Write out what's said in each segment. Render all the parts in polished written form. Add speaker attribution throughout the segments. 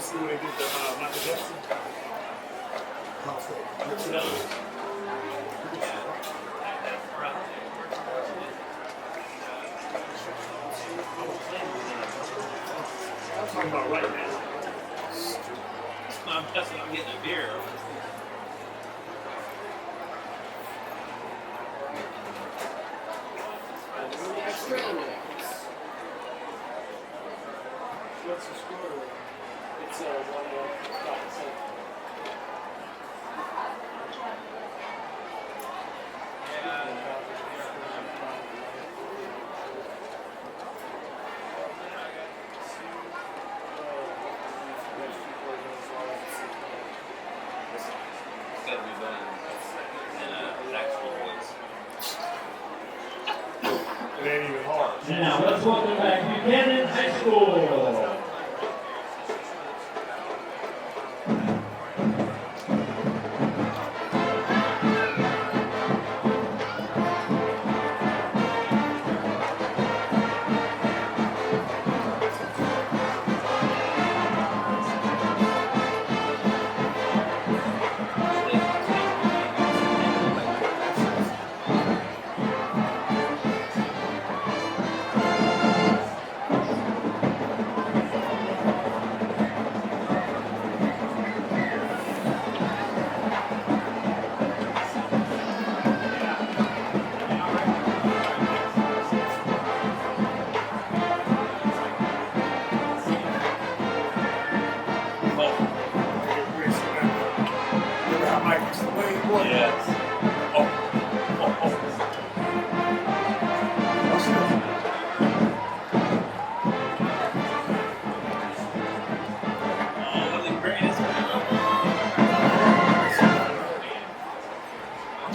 Speaker 1: see when they did the Michael Jackson. I'm talking about right now.
Speaker 2: I'm getting a beer.
Speaker 3: Extra innings.
Speaker 1: What's the score?
Speaker 3: It's 1-5.
Speaker 1: It ain't even hard.
Speaker 4: Now let's welcome back Buchanan High School.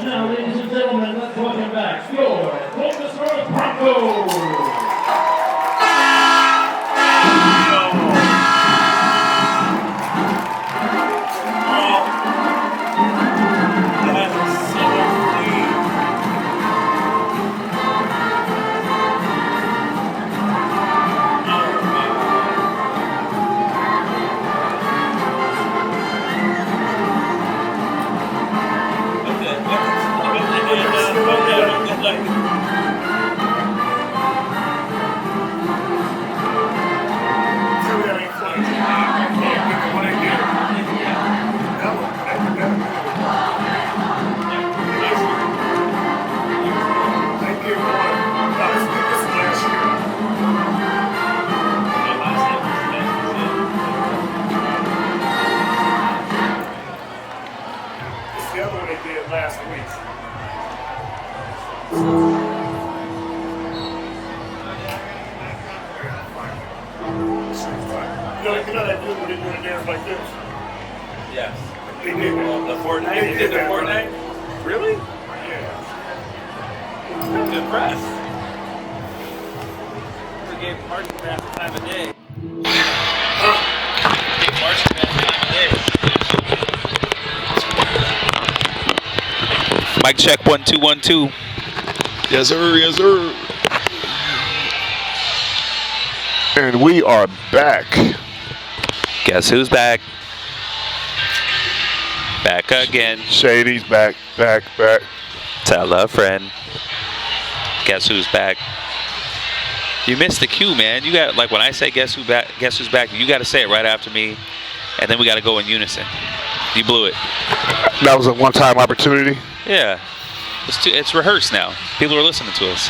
Speaker 4: Now, ladies and gentlemen, let's welcome back your Columbus North Broncos.
Speaker 1: Last week. You know that dude when they do a dance like this?
Speaker 2: Yes.
Speaker 1: They did that.
Speaker 2: The Fortnite? They did the Fortnite? Really?
Speaker 1: Yeah.
Speaker 2: I'm impressed. We gave Marching Band the time of day. Gave Marching Band the time of day. Mic check 1 2 1 2.
Speaker 5: Yes sir, yes sir. And we are back.
Speaker 2: Guess who's back? Back again.
Speaker 5: Shady's back.
Speaker 2: Tell a friend. Guess who's back? You missed the cue, man. You got, like, when I say guess who's back, you got to say it right after me, and then we got to go in unison. You blew it.
Speaker 5: That was a one-time opportunity.
Speaker 2: Yeah. It's rehearsed now. People are listening to us.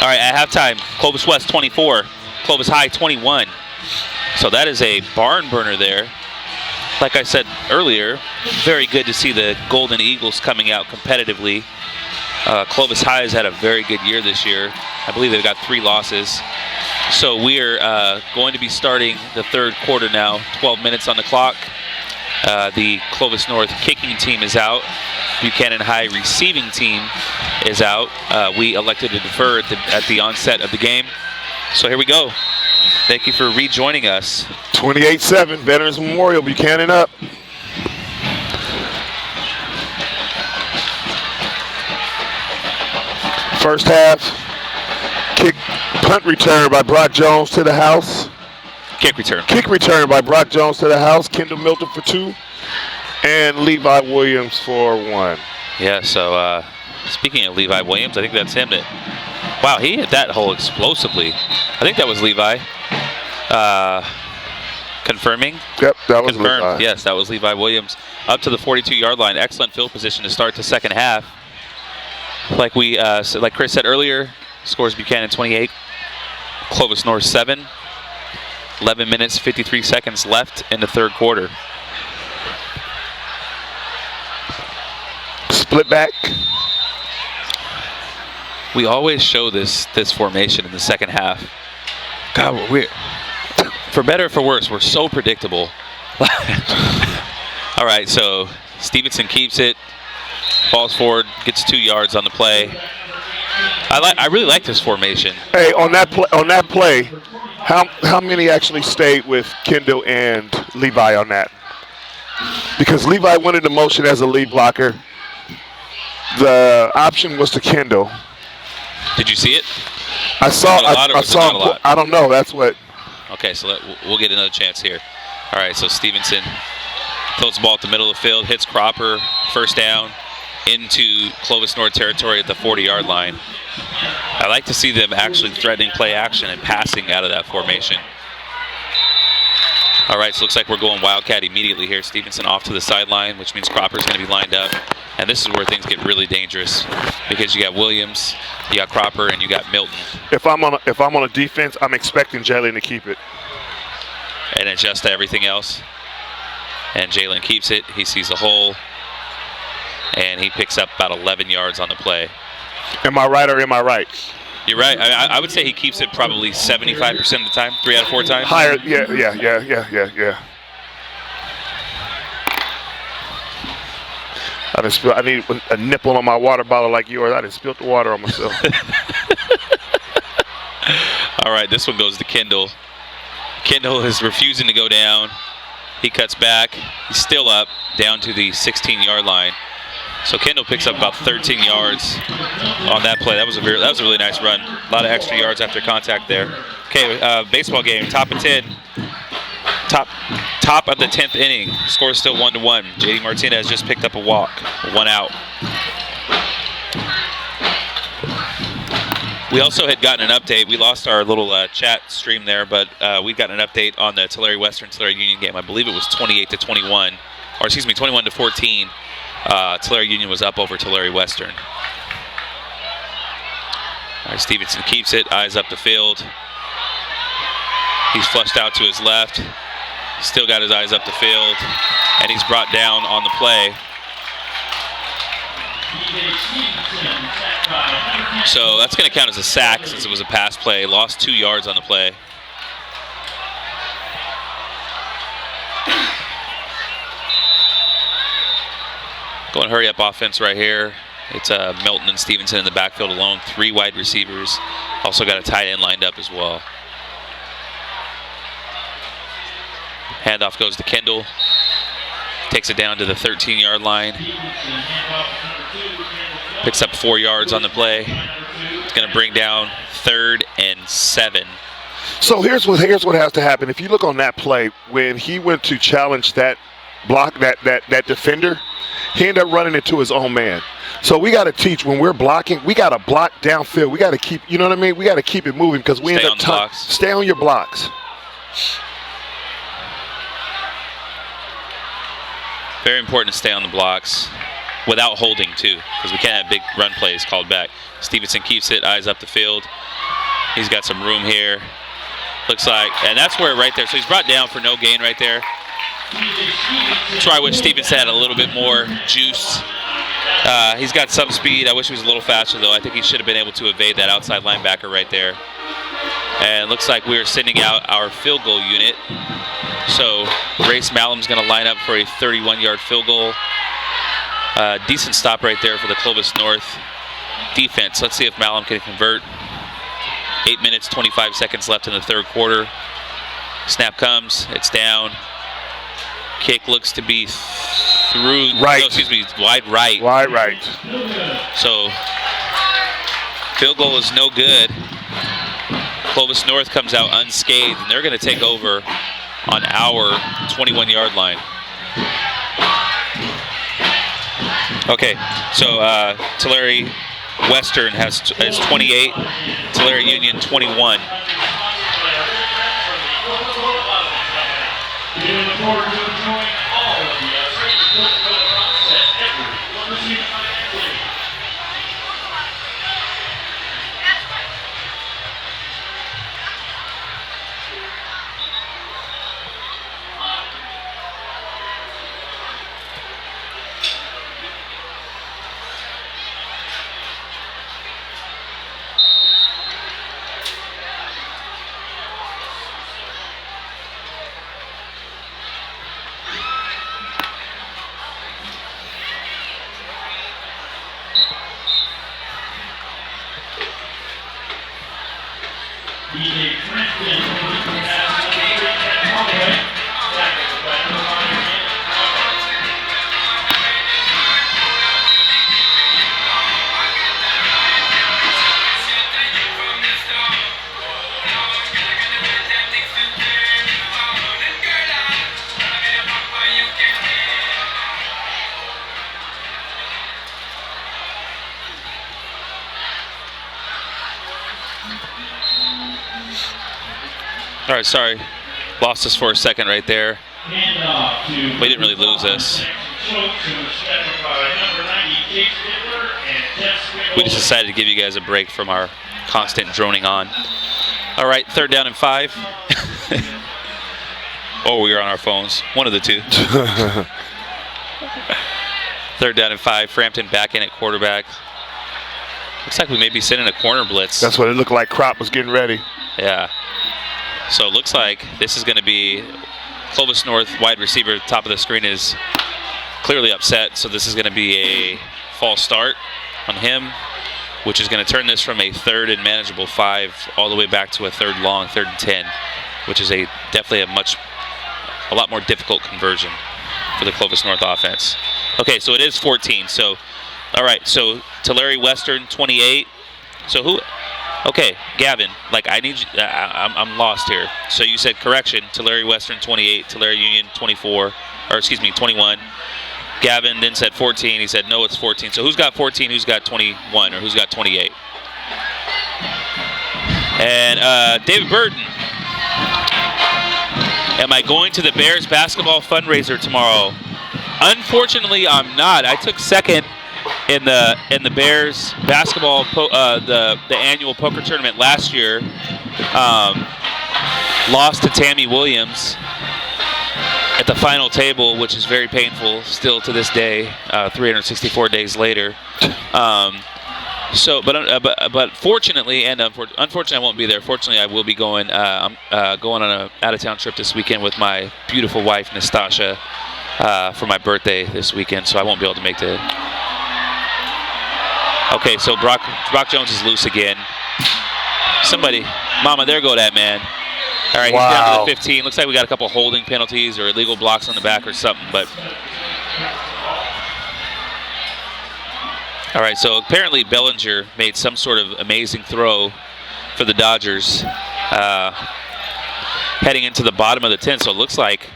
Speaker 2: All right, at halftime, Clovis West 24, Clovis High 21. So that is a barn burner there. Like I said earlier, very good to see the Golden Eagles coming out competitively. Clovis High has had a very good year this year. I believe they've got 3 losses. So we are going to be starting the third quarter now, 12 minutes on the clock. The Clovis North kicking team is out. Buchanan High receiving team is out. We elected to defer at the onset of the game. So here we go. Thank you for rejoining us.
Speaker 5: 28-7, Veterans Memorial, Buchanan up. First half, kick, punt return by Brock Jones to the house.
Speaker 2: Kick return.
Speaker 5: Kick return by Brock Jones to the house. Kendall Milton for 2. And Levi Williams for 1.
Speaker 2: Yeah, so speaking of Levi Williams, I think that's him. Wow, he hit that hole explosively. I think that was Levi. Confirming?
Speaker 5: Yep, that was
Speaker 2: Confirmed.
Speaker 5: Levi.
Speaker 2: Yes, that was Levi Williams. Up to the 42-yard line. Excellent field position to start the second half. Like like Chris said earlier, scores Buchanan 28, Clovis North 7. 11 minutes, 53 seconds left in the third quarter.
Speaker 5: Split back.
Speaker 2: We always show this formation in the second half. God, we're for better or for worse, we're so predictable. All right, so Stevenson keeps it, falls forward, gets 2 yards on the play. I really like this formation.
Speaker 5: Hey, on that play, how many actually stayed with Kendall and Levi on that? Because Levi went into motion as a lead blocker. The option was to Kendall.
Speaker 2: Did you see it?
Speaker 5: I saw. I saw.
Speaker 2: Not a lot?
Speaker 5: I don't know. That's what.
Speaker 2: Okay, so we'll get another chance here. All right, so Stevenson throws the ball at the middle of the field, hits Cropper, first down into Clovis North territory at the 40-yard line. I like to see them actually threatening play action and passing out of that formation. All right, so looks like we're going Wildcat immediately here. Stevenson off to the sideline, which means Cropper's going to be lined up. And this is where things get really dangerous because you got Williams, you got Cropper, and you got Milton.
Speaker 5: If I'm on a defense, I'm expecting Jalen to keep it
Speaker 2: and adjust to everything else. And Jalen keeps it. He sees the hole, and he picks up about 11 yards on the play.
Speaker 5: Am I right or am I right?
Speaker 2: You're right. I would say he keeps it probably 75% of the time, 3 out of 4 times.
Speaker 5: Higher, yeah. I need a nipple on my water bottle like yours. I done spilled the water on myself.
Speaker 2: All right, this one goes to Kendall. Kendall is refusing to go down. He cuts back. He's still up, down to the 16-yard line. So Kendall picks up about 13 yards on that play. That was a really nice run. A lot of extra yards after contact there. Okay, baseball game, top of 10. Top of the 10th inning. Score is still 1-1. JD Martinez just picked up a walk, 1 out. We also had gotten an update. We lost our little chat stream there, but we've gotten an update on the Tulare Western Tulare Union game. I believe it was 28-21, or excuse me, 21-14. Tulare Union was up over Tulare Western. All right, Stevenson keeps it, eyes up the field. He's flushed out to his left. Still got his eyes up the field, and he's brought down on the play. So that's going to count as a sack since it was a pass play. Lost 2 yards on the play. Going hurry up offense right here. It's Milton and Stevenson in the backfield alone. 3 wide receivers. Also got a tight end lined up as well. Handoff goes to Kendall. Takes it down to the 13-yard line. Picks up 4 yards on the play. It's going to bring down 3rd and 7.
Speaker 5: So here's what has to happen. If you look on that play, when he went to challenge that block, that defender, he ended up running into his own man. So we got to teach when we're blocking, we got to block downfield. We got to keep, you know what I mean? We got to keep it moving because we end up stay on your blocks.
Speaker 2: Very important to stay on the blocks without holding, too, because we can't have big run plays called back. Stevenson keeps it, eyes up the field. He's got some room here. Looks like, and that's where right there. So he's brought down for no gain right there. That's where I wish Stevenson had a little bit more juice. He's got some speed. I wish he was a little faster, though. I think he should have been able to evade that outside linebacker right there. And it looks like we're sending out our field goal unit. So Race Malum's going to line up for a 31-yard field goal. Decent stop right there for the Clovis North defense. Let's see if Malum can convert. 8 minutes, 25 seconds left in the third quarter. Snap comes. It's down. Kick looks to be through.
Speaker 5: Right.
Speaker 2: No, excuse me, wide right.
Speaker 5: Wide right.
Speaker 2: So field goal is no good. Clovis North comes out unscathed, and they're going to take over on our 21-yard line. Okay, so Tulare Western has 28, Tulare Union 21. All right, sorry. Lost us for a second right there. We didn't really lose us. We just decided to give you guys a break from our constant droning on. All right, 3rd down and 5. Oh, we were on our phones. One of the two. 3rd down and 5. Frampton back in at quarterback. Looks like we may be sending a corner blitz.
Speaker 5: That's what it looked like. Crop was getting ready.
Speaker 2: Yeah. So it looks like this is going to be Clovis North wide receiver. Top of the screen is clearly upset. So this is going to be a false start on him, which is going to turn this from a 3rd and manageable 5 all the way back to a 3rd long, 3rd and 10, which is definitely a lot more difficult conversion for the Clovis North offense. Okay, so it is 14. So, all right, so Tulare Western 28. So who? Okay, Gavin, like I need you, I'm lost here. So you said correction, Tulare Western 28, Tulare Union 24, or excuse me, 21. Gavin then said 14, he said no, it's 14. So who's got 14, who's got 21, or who's got 28? And David Burton, am I going to the Bears basketball fundraiser tomorrow? Unfortunately, I'm not. I took second in the Bears basketball the annual poker tournament last year. Lost to Tammy Williams at the final table, which is very painful still to this day, 364 days later. But fortunately and unfortunately I won't be there. Fortunately, I will be going. I'm going on an out-of-town trip this weekend with my beautiful wife Nastasha for my birthday this weekend, so I won't be able to make the. Okay, so Brock Jones is loose again. Somebody, Mama, there go that man. All right,
Speaker 5: wow.
Speaker 2: He's down to the 15. Looks like we got a couple holding penalties or illegal blocks on the back or something, but. All right, so apparently Bellinger made some sort of amazing throw for the Dodgers heading into the bottom of the 10. So it looks like,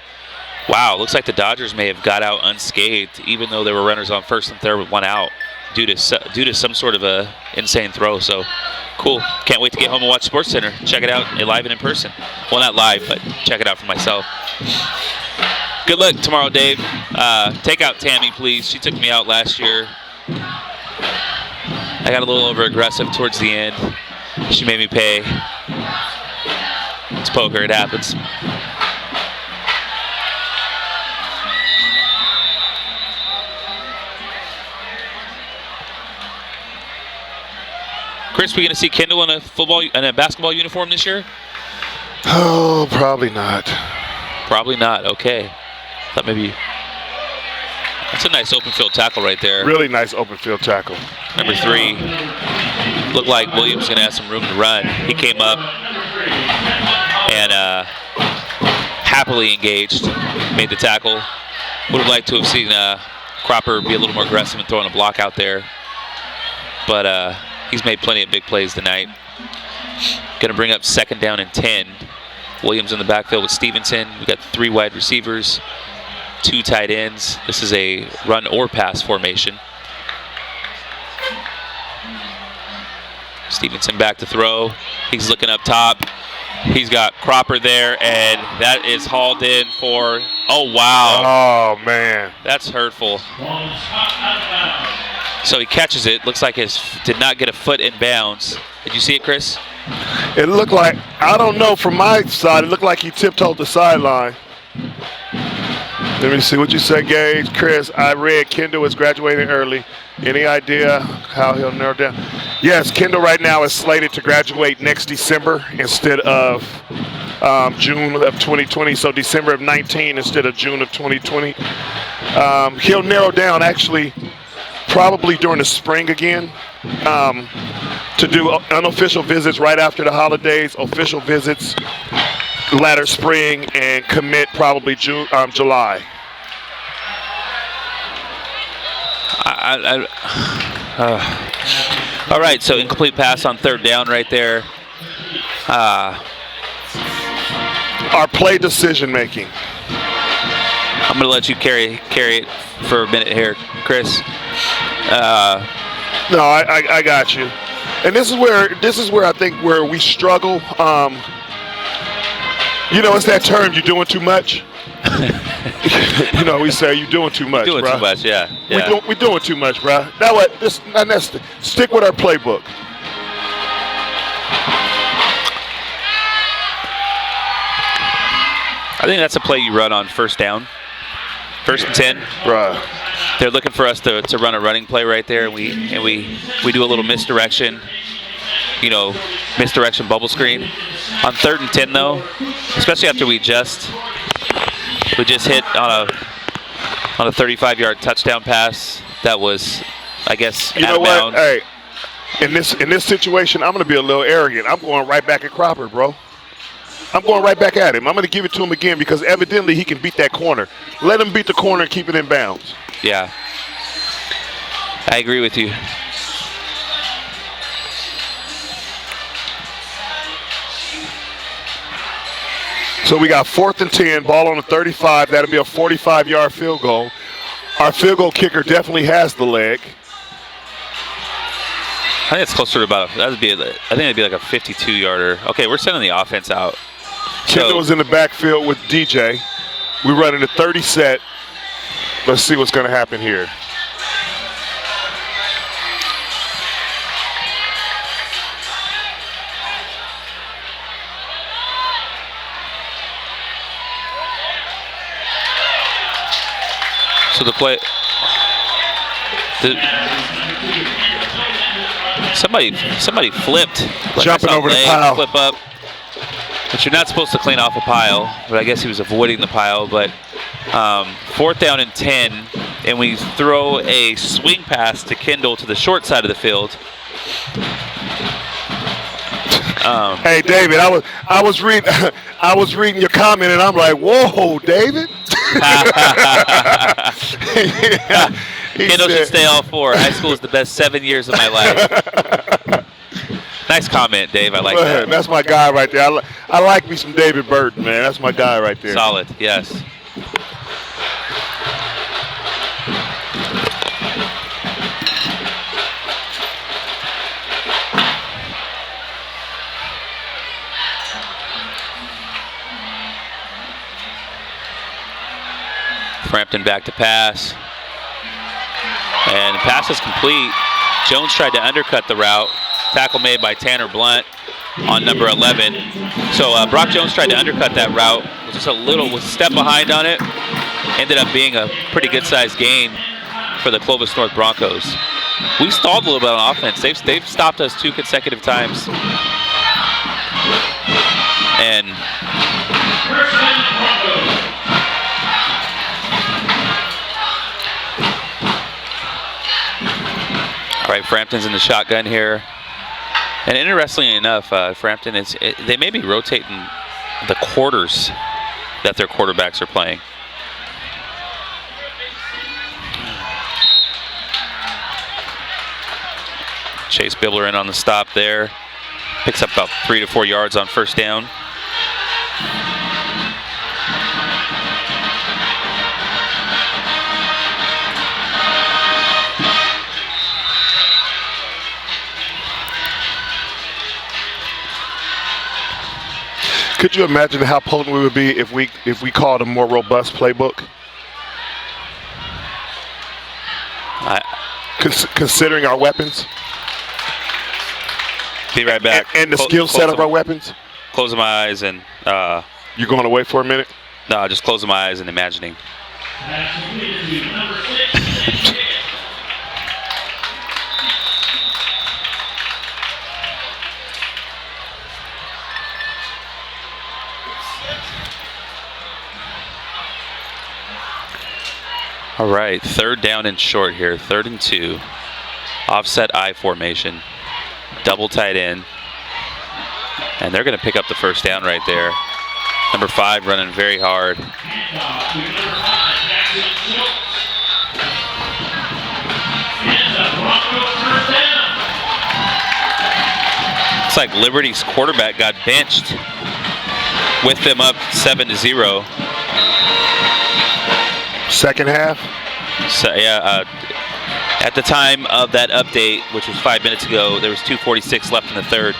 Speaker 2: wow, looks like the Dodgers may have got out unscathed, even though there were runners on 1st and 3rd with 1 out due to some sort of a insane throw. So cool. Can't wait to get home and watch SportsCenter. Check it out live and in person. Well, not live, but check it out for myself. Good luck tomorrow, Dave. Take out Tammy, please. She took me out last year. I got a little over-aggressive towards the end. She made me pay. It's poker, it happens. Chris, we going to see Kendall in a basketball uniform this year?
Speaker 5: Oh, probably not.
Speaker 2: Probably not. Okay. Thought maybe. That's a nice open field tackle right there.
Speaker 5: Really nice open field tackle.
Speaker 2: Number 3. Looked like Williams going to have some room to run. He came up and happily engaged, made the tackle. Would have liked to have seen Cropper be a little more aggressive and throwing a block out there. But he's made plenty of big plays tonight. Going to bring up 2nd down and 10. Williams in the backfield with Stevenson. We got 3 wide receivers, 2 tight ends. This is a run or pass formation. Stevenson back to throw. He's looking up top. He's got Cropper there, and that is hauled in for, oh, wow.
Speaker 5: Oh, man.
Speaker 2: That's hurtful. So he catches it. Looks like his did not get a foot in bounds. Did you see it, Chris?
Speaker 5: It looked like, I don't know, from my side, it looked like he tiptoed the sideline. Let me see what you said, Gage. Chris, I read Kendall is graduating early. Any idea how he'll narrow down? Yes, Kendall right now is slated to graduate next December instead of June of 2020. So December of 19 instead of June of 2020. He'll narrow down actually probably during the spring again to do unofficial visits right after the holidays, official visits latter spring, and commit probably July.
Speaker 2: All right, so incomplete pass on 3rd down right there.
Speaker 5: Our play decision making.
Speaker 2: I'm going to let you carry it for a minute here, Chris.
Speaker 5: No, I got you. And this is where I think where we struggle. You know, it's that term, you're doing too much. You know, we say you're doing too much,
Speaker 2: Doing
Speaker 5: bruh.
Speaker 2: too much, yeah.
Speaker 5: We're doing too much, bro. Stick with our playbook.
Speaker 2: I think that's a play you run on 1st down. 1st and 10.
Speaker 5: Bruh.
Speaker 2: They're looking for us to run a running play right there. We do a little misdirection. You know, misdirection bubble screen. On 3rd and 10 though, especially after we just hit on a 35-yard touchdown pass that was, I guess,
Speaker 5: You
Speaker 2: out
Speaker 5: know
Speaker 2: of
Speaker 5: what?
Speaker 2: bounds.
Speaker 5: Hey, in this situation, I'm going to be a little arrogant. I'm going right back at Cropper, bro. I'm going right back at him. I'm going to give it to him again because evidently he can beat that corner. Let him beat the corner and keep it in bounds.
Speaker 2: Yeah, I agree with you.
Speaker 5: So we got 4th and 10, ball on the 35. That'll be a 45-yard field goal. Our field goal kicker definitely has the leg.
Speaker 2: I think it's closer to about. I think it'd be like a 52-yarder. Okay, we're sending the offense out.
Speaker 5: Kendall was in the backfield with DJ. We're running a 30 set. Let's see what's going to happen here.
Speaker 2: So the play. Somebody flipped. Like
Speaker 5: Jumping over the
Speaker 2: leg
Speaker 5: pile.
Speaker 2: Flip up. But you're not supposed to clean off a pile. But I guess he was avoiding the pile. But 4th down and 10, and we throw a swing pass to Kendall to the short side of the field.
Speaker 5: Hey David, I was reading your comment and I'm like, whoa, David.
Speaker 2: Kendall should stay all 4. High school is the best 7 years of my life. Nice comment, Dave. I like that.
Speaker 5: That's my guy right there. I like me some David Burton, man. That's my guy right there.
Speaker 2: Solid, yes. Frampton back to pass. And the pass is complete. Jones tried to undercut the route. Tackle made by Tanner Blunt on number 11. So Brock Jones tried to undercut that route. Was just was a step behind on it. Ended up being a pretty good-sized gain for the Clovis North Broncos. We stalled a little bit on offense. They've stopped us 2 consecutive times. And all right, Frampton's in the shotgun here. And interestingly enough, Frampton they may be rotating the quarters that their quarterbacks are playing. Chase Bibler in on the stop there. Picks up about 3 to 4 yards on first down.
Speaker 5: Could you imagine how potent we would be if we called a more robust playbook? Considering our weapons.
Speaker 2: Be right back.
Speaker 5: And the skill set of our weapons.
Speaker 2: Closing my eyes and
Speaker 5: you're going away for a minute?
Speaker 2: No, just closing my eyes and imagining. All right, 3rd down and short here, 3rd and 2. Offset I formation, double tight end. And they're going to pick up the first down right there. Number 5 running very hard. Looks like Liberty's quarterback got benched with them up 7-0.
Speaker 5: Second half?
Speaker 2: So, yeah, at the time of that update, which was 5 minutes ago, there was 2:46 left in the 3rd,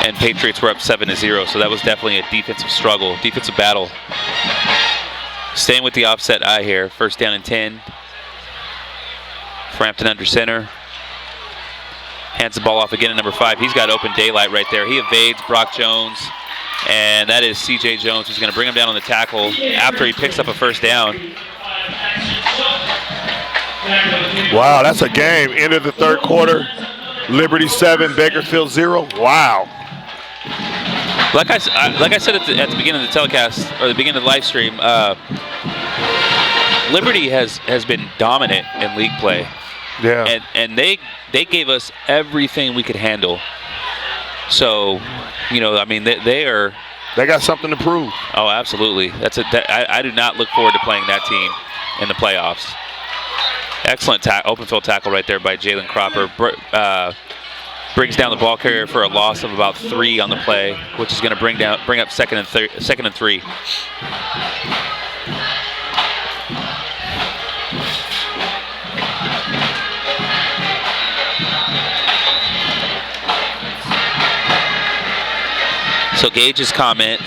Speaker 2: and Patriots were up 7-0. So that was definitely a defensive struggle, defensive battle. Staying with the offset I here, 1st down and 10. Frampton under center. Hands the ball off again to number 5. He's got open daylight right there. He evades Brock Jones. And that is C.J. Jones, who's going to bring him down on the tackle after he picks up a first down.
Speaker 5: Wow, that's a game. End of the 3rd quarter. Liberty 7, Bakersfield 0. Wow.
Speaker 2: Like I said at the beginning of the telecast, or the beginning of the live stream, Liberty has been dominant in league play.
Speaker 5: Yeah.
Speaker 2: And they gave us everything we could handle. So, you know, I mean, they
Speaker 5: got something to prove.
Speaker 2: Oh, absolutely. I do not look forward to playing that team in the playoffs. Excellent open field tackle right there by Jalen Cropper. Brings down the ball carrier for a loss of about 3 on the play, which is going to bring up 2nd and 3. So Gage's comment.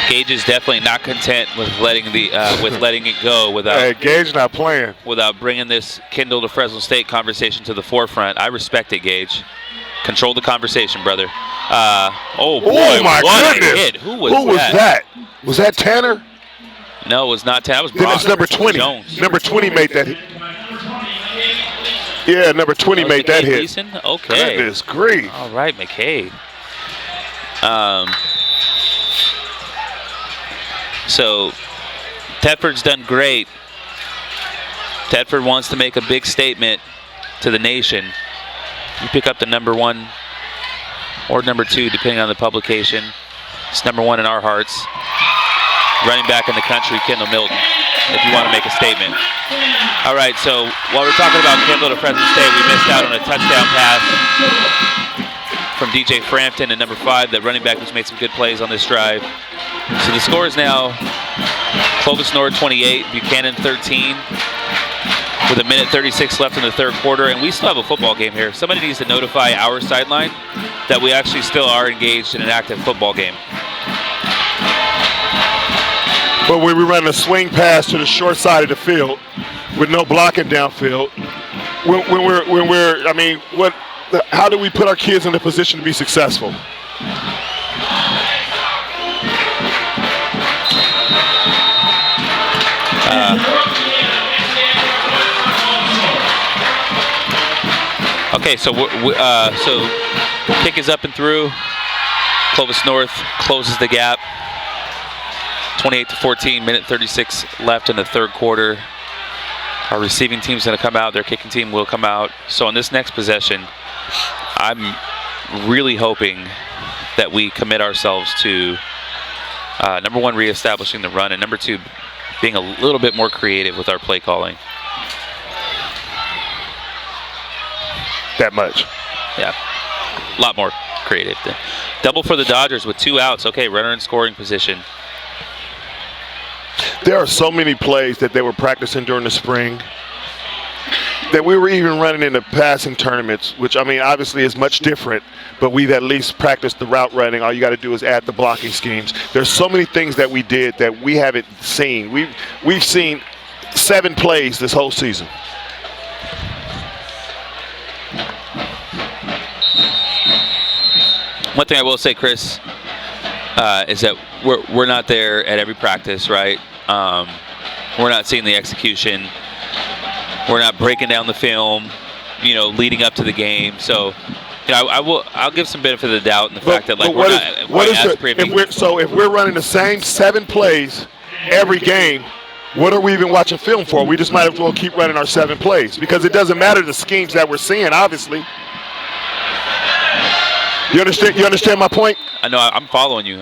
Speaker 2: Gage is definitely not content with letting it go without.
Speaker 5: Hey, Gage not playing.
Speaker 2: Without bringing this Kendall to Fresno State conversation to the forefront. I respect it, Gage. Control the conversation, brother. Oh boy!
Speaker 5: Oh my
Speaker 2: what
Speaker 5: goodness!
Speaker 2: A hit. Who was
Speaker 5: that? Was that Tanner?
Speaker 2: No, it was not Tanner. That was
Speaker 5: Then
Speaker 2: Brock
Speaker 5: it's number 20.
Speaker 2: Jones.
Speaker 5: Number 20 made that hit. Yeah, number 20 made that hit.
Speaker 2: Gleason? Okay.
Speaker 5: Goodness grief.
Speaker 2: All right, McKay. So Tedford's done great. Tedford wants to make a big statement to the nation. You pick up the number 1 or number 2, depending on the publication. It's number 1 in our hearts. Running back in the country, Kendall Milton, if you want to make a statement. All right, so while we're talking about Kendall to Fresno State, we missed out on a touchdown pass from DJ Frampton and number 5, that running back who's made some good plays on this drive. So the score is now Clovis North 28, Buchanan 13, with 1:36 left in the 3rd quarter, and we still have a football game here. Somebody needs to notify our sideline that we actually still are engaged in an active football game.
Speaker 5: But when we run a swing pass to the short side of the field with no blocking downfield, how do we put our kids in a position to be successful?
Speaker 2: Okay, so so kick is up and through. Clovis North closes the gap. 28-14, 1:36 left in the 3rd quarter. Our receiving team's going to come out. Their kicking team will come out. So on this next possession, I'm really hoping that we commit ourselves to number 1, reestablishing the run, and number 2, being a little bit more creative with our play calling.
Speaker 5: That much.
Speaker 2: Yeah, a lot more. creative. Double for the Dodgers with 2 outs. Okay, runner in scoring position.
Speaker 5: There are so many plays that they were practicing during the spring that we were even running in the passing tournaments, which, I mean, obviously is much different, but we've at least practiced the route running. All you got to do is add the blocking schemes. There's so many things that we did that we haven't seen. We've seen 7 plays this whole season.
Speaker 2: One thing I will say, Chris, is that we're not there at every practice, right? We're not seeing the execution. We're not breaking down the film, leading up to the game. So, I'll give some benefit of the doubt in the fact that we're not quite as privy.
Speaker 5: If we're running the same 7 plays every game, what are we even watching film for? We just might as well keep running our 7 plays because it doesn't matter the schemes that we're seeing, obviously. You understand? You understand my point?
Speaker 2: I know. I'm following you.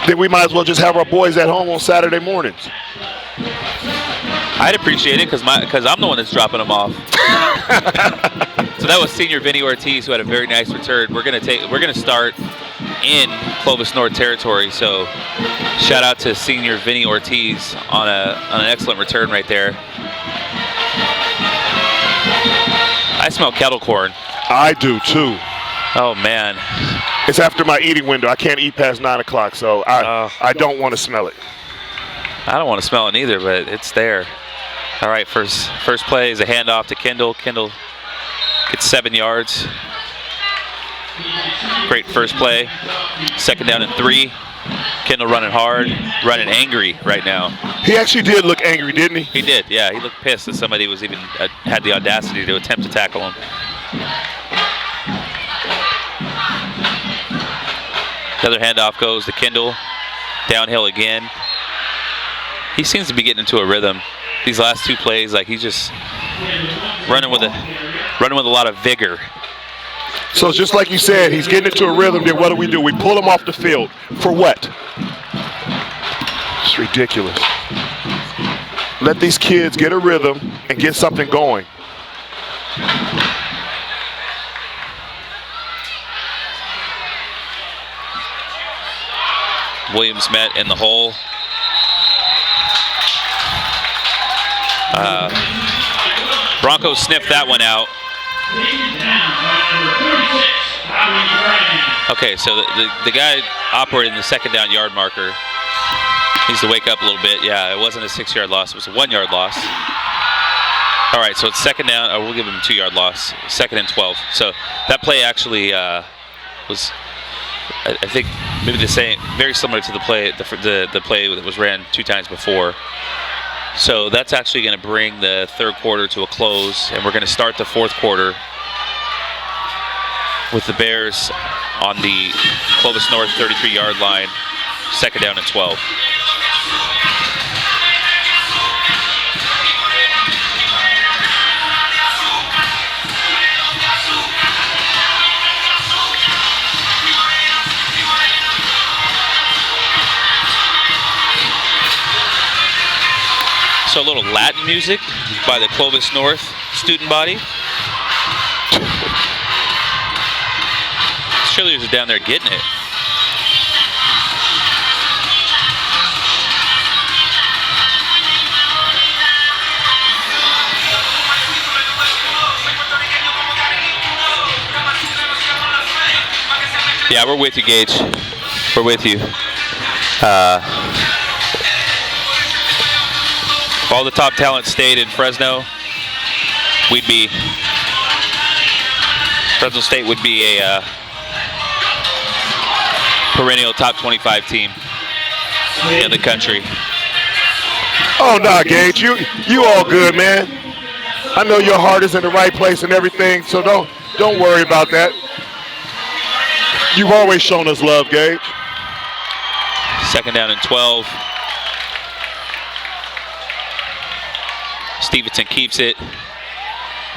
Speaker 5: Then we might as well just have our boys at home on Saturday mornings.
Speaker 2: I'd appreciate it because I'm the one that's dropping them off. So that was senior Vinny Ortiz, who had a very nice return. We're gonna start in Clovis North territory. So shout out to senior Vinny Ortiz on an excellent return right there. I smell kettle corn.
Speaker 5: I do too.
Speaker 2: Oh man.
Speaker 5: It's after my eating window. I can't eat past 9 o'clock, so I don't want to smell it.
Speaker 2: I don't want to smell it either, but it's there. All right, first play is a handoff to Kendall. Kendall gets 7 yards. Great first play. Second down and 3. Kendall running hard, running angry right now.
Speaker 5: He actually did look angry, didn't he?
Speaker 2: He did, yeah. He looked pissed that somebody was even had the audacity to attempt to tackle him. Another handoff goes to Kendall. Downhill again. He seems to be getting into a rhythm. These last 2 plays, like he's just running with a lot of vigor.
Speaker 5: So just like you said, he's getting into a rhythm. Then what do? We pull him off the field. For what? It's ridiculous. Let these kids get a rhythm and get something going.
Speaker 2: Williams met in the hole. Broncos sniffed that one out. Okay, so the guy operating the second down yard marker needs to wake up a little bit. Yeah, it wasn't a 6-yard loss. It was a 1-yard loss. All right, so it's second down. Oh, we'll give him a 2-yard loss. 2nd and 12. So that play actually was, I think, maybe the same, very similar to the play that was ran 2 times before. So that's actually going to bring the 3rd quarter to a close, and we're going to start the 4th quarter with the Bears on the Clovis North 33-yard line, 2nd down and 12. So a little Latin music by the Clovis North student body. Cheerleaders are down there getting it. Yeah, we're with you, Gage. We're with you. If all the top talent stayed in Fresno, Fresno State would be a perennial top 25 team in the country.
Speaker 5: Oh, nah, Gage, you all good, man. I know your heart is in the right place and everything, so don't worry about that. You've always shown us love, Gage.
Speaker 2: 2nd down and 12. Stevenson keeps it.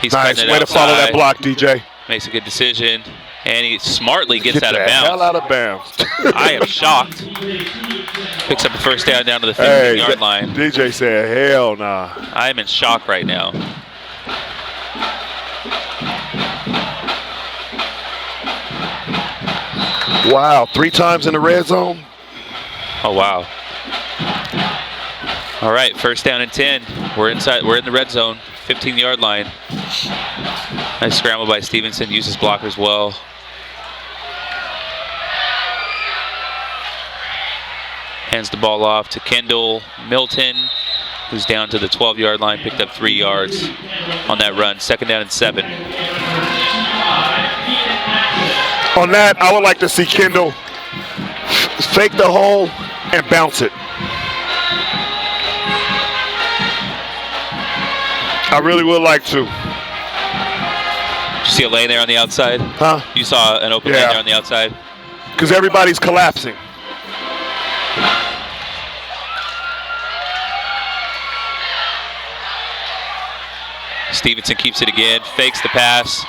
Speaker 2: He's
Speaker 5: nice.
Speaker 2: cutting it
Speaker 5: Way to follow that
Speaker 2: outside.
Speaker 5: block, DJ.
Speaker 2: Makes a good decision. And he smartly gets out of
Speaker 5: Get the hell
Speaker 2: bounds.
Speaker 5: out of bounds.
Speaker 2: I am shocked. Picks up the first down to the 15-yard line.
Speaker 5: DJ said, hell nah.
Speaker 2: I am in shock right now.
Speaker 5: Wow, 3 times in the red zone.
Speaker 2: Oh, wow. All right, first down and 10. We're inside. We're in the red zone, 15-yard line. Nice scramble by Stevenson. Uses blockers well. Hands the ball off to Kendall Milton, who's down to the 12-yard line. Picked up 3 yards on that run. Second down and 7.
Speaker 5: On that, I would like to see Kendall fake the hole and bounce it. I really would like to.
Speaker 2: Did you see a lane there on the outside?
Speaker 5: Huh?
Speaker 2: You saw an open lane there on the outside?
Speaker 5: Because everybody's collapsing.
Speaker 2: Stevenson keeps it again, fakes the pass,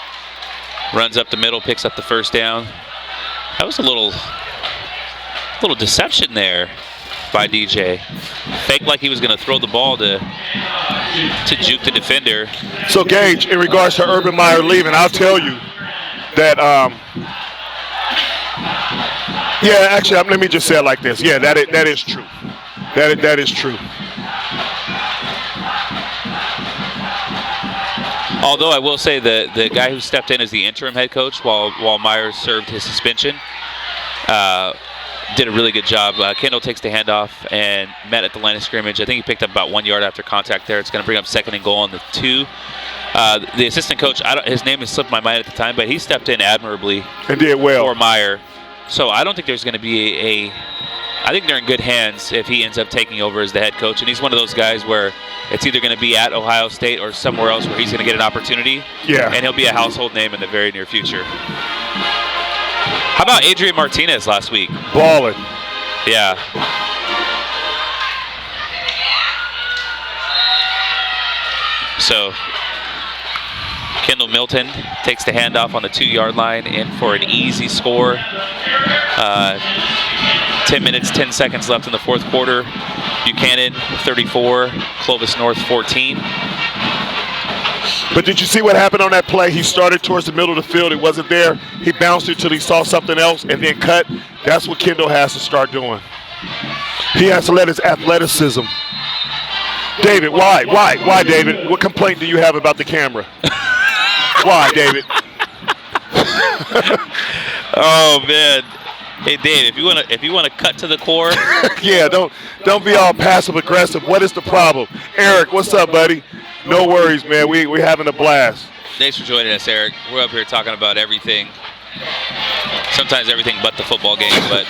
Speaker 2: runs up the middle, picks up the first down. That was a little deception there by DJ. Faked like he was going to throw the ball to juke the defender.
Speaker 5: So Gage, in regards to Urban Meyer leaving, I'll tell you that, yeah, actually, let me just say it like this. Yeah, that is true. That is true.
Speaker 2: Although I will say the guy who stepped in as the interim head coach while Myers served his suspension did a really good job. Kendall takes the handoff and met at the line of scrimmage. I think he picked up about 1 yard after contact there. It's going to bring up second and goal on the 2. The assistant coach, his name has slipped my mind at the time, but he stepped in admirably
Speaker 5: and did well
Speaker 2: for Meyer. So I don't think there's going to be I think they're in good hands if he ends up taking over as the head coach. And he's one of those guys where it's either going to be at Ohio State or somewhere else where he's going to get an opportunity.
Speaker 5: Yeah.
Speaker 2: And he'll be a household name in the very near future. How about Adrian Martinez last week?
Speaker 5: Balling.
Speaker 2: Yeah. So Kendall Milton takes the handoff on the 2-yard line in for an easy score. 10 minutes, 10 seconds left in the fourth quarter. Buchanan 34, Clovis North 14.
Speaker 5: But did you see what happened on that play? He started towards the middle of the field. It wasn't there. He bounced it till he saw something else and then cut. That's what Kendall has to start doing. He has to let his athleticism. David, why? Why, David? What complaint do you have about the camera? Why, David?
Speaker 2: Oh man. Hey Dave, if you wanna cut to the core.
Speaker 5: Yeah, don't be all passive aggressive. What is the problem? Eric, what's up, buddy? No worries, man. We're having a blast.
Speaker 2: Thanks for joining us, Eric. We're up here talking about everything. Sometimes everything but the football game, but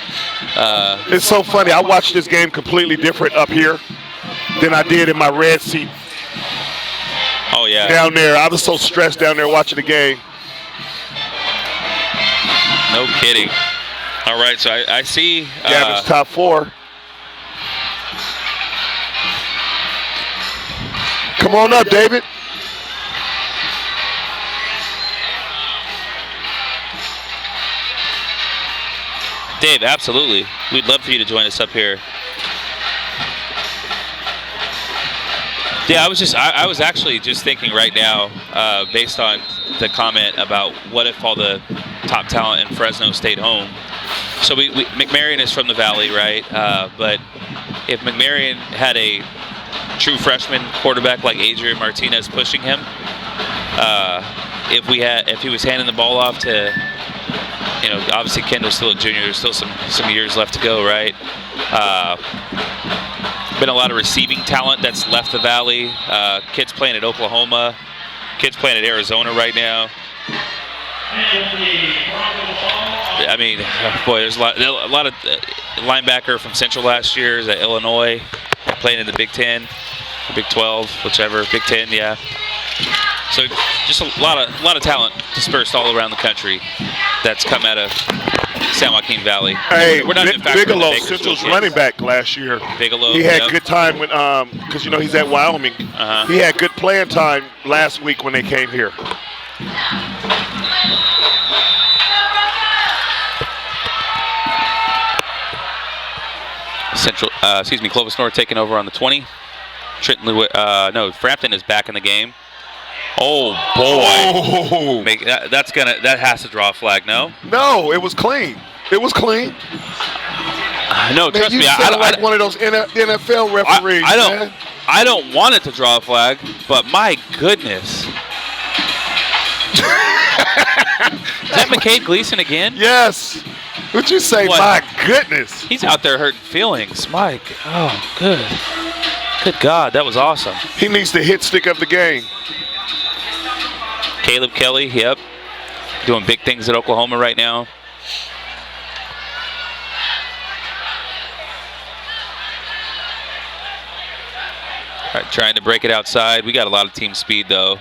Speaker 5: it's so funny. I watched this game completely different up here than I did in my red seat.
Speaker 2: Oh yeah.
Speaker 5: Down there. I was so stressed down there watching the game.
Speaker 2: No kidding. All right, so I see
Speaker 5: Gavin's top 4. Come on up, David.
Speaker 2: Dave, absolutely. We'd love for you to join us up here. Yeah, I was actually just thinking right now, based on the comment about what if all the top talent in Fresno stayed home. So McMarion is from the Valley, right? But if McMarion had a true freshman quarterback like Adrian Martinez pushing him, if he was handing the ball off to, obviously Kendall's still a junior. There's still some years left to go, right? Been a lot of receiving talent that's left the Valley. Kids playing at Oklahoma, kids playing at Arizona right now. I mean, boy, there's a lot of linebacker from Central last year is at Illinois, playing in the Big 10, or Big 12, whichever, Big 10, yeah. So just a lot of talent dispersed all around the country that's come out of San Joaquin Valley.
Speaker 5: Hey,
Speaker 2: we're not even
Speaker 5: Bigelow, Central's running back last year.
Speaker 2: Bigelow,
Speaker 5: he had good time when, because he's at Wyoming. He had good playing time last week when they came here.
Speaker 2: Clovis North taking over on the 20. Frampton is back in the game. Oh boy!
Speaker 5: Oh.
Speaker 2: That has to draw a flag. No.
Speaker 5: No, it was clean. It was clean.
Speaker 2: No, trust
Speaker 5: you
Speaker 2: me.
Speaker 5: sound like one of those NFL referees. Man.
Speaker 2: I don't want it to draw a flag, but my goodness. Is that McCabe Gleason again?
Speaker 5: Yes. What'd you say?
Speaker 2: What?
Speaker 5: My goodness.
Speaker 2: He's out there hurting feelings. Mike. Oh, good. Good God, that was awesome.
Speaker 5: He needs the hit stick of the game.
Speaker 2: Caleb Kelly, yep. Doing big things at Oklahoma right now. All right, trying to break it outside. We got a lot of team speed, though.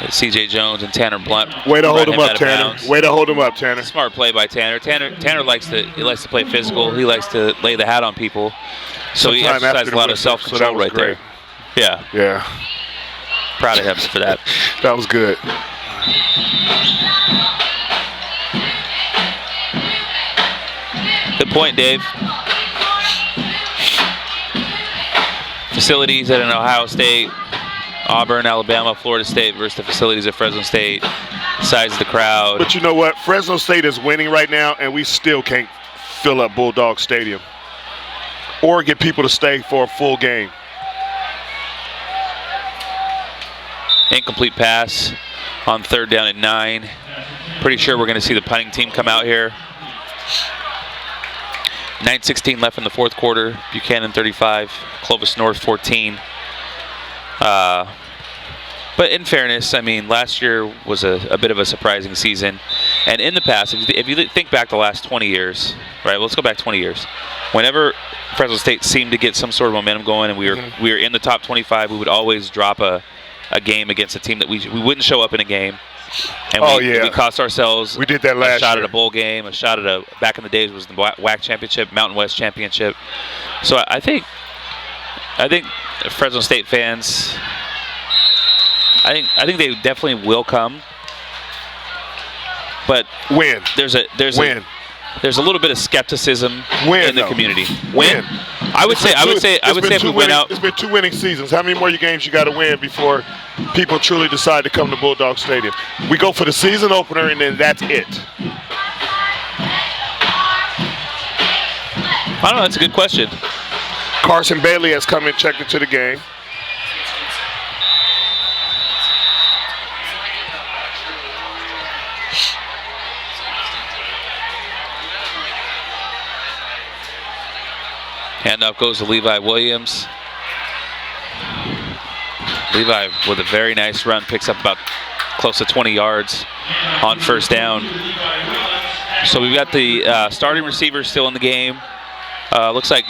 Speaker 2: CJ Jones and Tanner Blunt.
Speaker 5: Way to hold him up, Tanner. Way to hold him up, Tanner.
Speaker 2: Smart play by Tanner. Tanner likes to play physical. He likes to lay the hat on people. So he exercised a lot of self-control right there. Yeah.
Speaker 5: Yeah.
Speaker 2: Proud of him for that.
Speaker 5: That was good.
Speaker 2: Good point, Dave. Facilities at an Ohio State, Auburn, Alabama, Florida State versus the facilities at Fresno State. Size of the crowd.
Speaker 5: But you know what? Fresno State is winning right now, and we still can't fill up Bulldog Stadium or get people to stay for a full game.
Speaker 2: Incomplete pass on 3rd down and 9. Pretty sure we're going to see the punting team come out here. 9:16 left in the 4th quarter. Buchanan 35, Clovis North 14. But in fairness, I mean, last year was a bit of a surprising season. And in the past, if you think back the last 20 years, right, let's go back 20 years. Whenever Fresno State seemed to get some sort of momentum going and we were in the top 25, we would always drop a game against a team that we wouldn't show up in a game. And we cost ourselves
Speaker 5: we did that last
Speaker 2: a shot
Speaker 5: year.
Speaker 2: at a bowl game, a shot at back in the days was the WAC championship, Mountain West championship. So I think Fresno State fans, I think they definitely will come. But there's a little bit of skepticism in the community. I would say if we went out.
Speaker 5: It's been 2 winning seasons. How many more games you got to win before people truly decide to come to Bulldog Stadium? We go for the season opener, and then that's it.
Speaker 2: I don't know. That's a good question.
Speaker 5: Carson Bailey has come and checked into the game.
Speaker 2: Handoff goes to Levi Williams. Levi with a very nice run, picks up about close to 20 yards on 1st down. So we've got the starting receivers still in the game. Looks like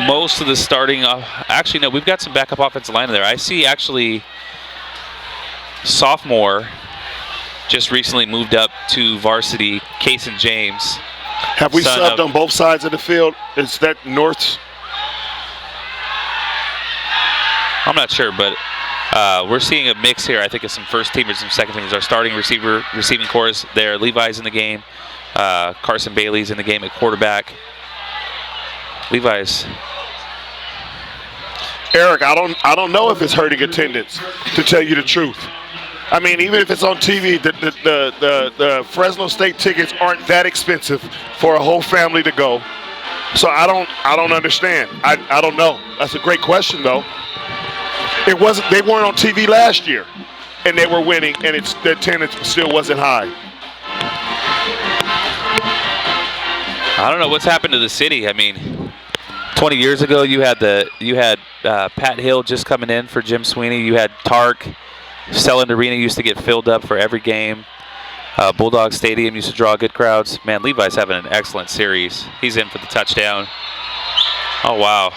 Speaker 2: most of the starting, actually no, we've got some backup offensive line in there. I see actually sophomore just recently moved up to varsity, Kaysen James.
Speaker 5: Have we subbed on both sides of the field? Is that North's?
Speaker 2: I'm not sure, but we're seeing a mix here. I think of some first teamers, some second teamers. Our starting receiving core is there. Levi's in the game. Carson Bailey's in the game at quarterback. Levi's.
Speaker 5: Eric, I don't know if it's hurting attendance, to tell you the truth. I mean, even if it's on TV, the Fresno State tickets aren't that expensive for a whole family to go. So I don't understand. I don't know. That's a great question, though. They weren't on TV last year, and they were winning, and the attendance still wasn't high.
Speaker 2: I don't know what's happened to the city. I mean, 20 years ago, you had Pat Hill just coming in for Jim Sweeney. You had Tark. Selland Arena used to get filled up for every game. Bulldog Stadium used to draw good crowds. Man, Levi's having an excellent series. He's in for the touchdown. Oh, wow.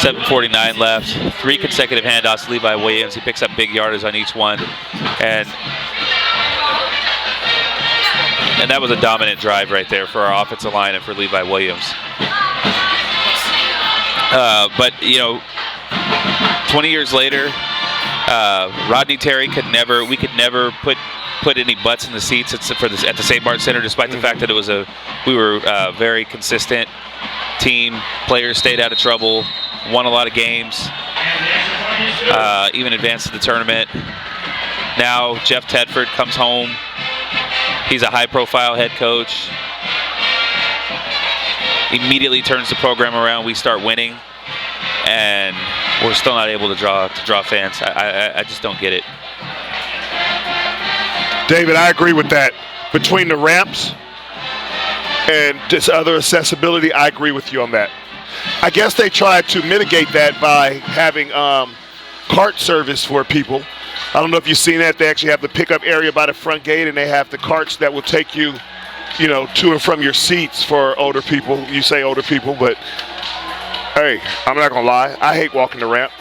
Speaker 2: 7:49 left. 3 consecutive handoffs to Levi Williams. He picks up big yardage on each one. And that was a dominant drive right there for our offensive line and for Levi Williams. But, 20 years later, Rodney Terry we could never put any butts in the seats at the St. Martin Center, despite the fact that we were a very consistent team. Players stayed out of trouble, won a lot of games, even advanced to the tournament. Now Jeff Tedford comes home. He's a high-profile head coach. Immediately turns the program around. We start winning, and we're still not able to draw fans. I just don't get it.
Speaker 5: David, I agree with that. Between the ramps and just other accessibility, I agree with you on that. I guess they tried to mitigate that by having cart service for people. I don't know if you've seen that. They actually have the pickup area by the front gate, and they have the carts that will take you, to and from your seats for older people. You say older people, but hey, I'm not gonna lie. I hate walking the ramp.